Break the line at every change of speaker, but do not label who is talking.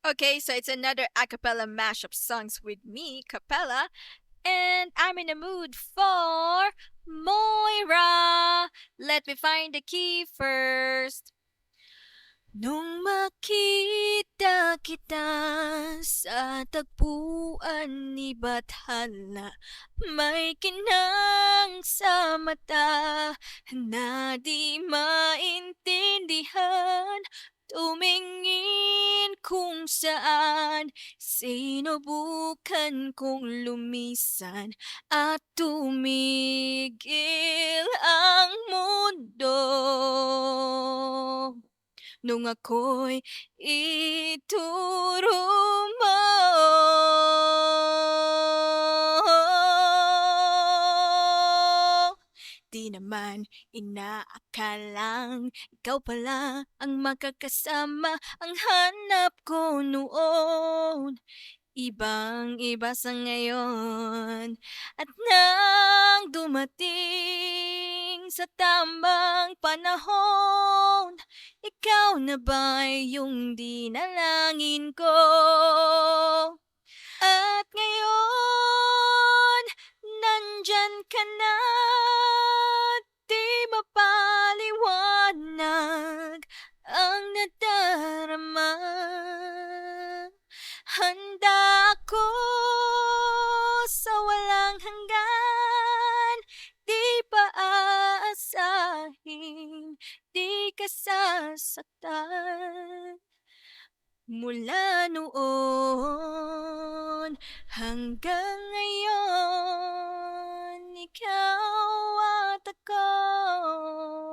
Okay, so it's another acapella mashup songs with me, Capella, and I'm in the mood for Moira. Let me find the key first. Nung makita kita sa tagpuan ni Bathala, may kinang sa mata na di maintindihan. Tumingin kung saan, sinubukan kong lumisan at tumigil ang mundo. Nung ako'y ituro mo. Di naman inaakalang ikaw pala ang makakasama ang hanap ko noon. Ibang-iba sa ngayon. At nang dumating sa tamang panahon, ikaw na ba'y yung dinalangin ko? At ngayon, nandyan ka na, di mapaliwanag ang nadarama. Handa ako sa walang hanggan, di pa aasahin, di ka sasaktan. Mula noon hanggang ngayon, ikaw at ako.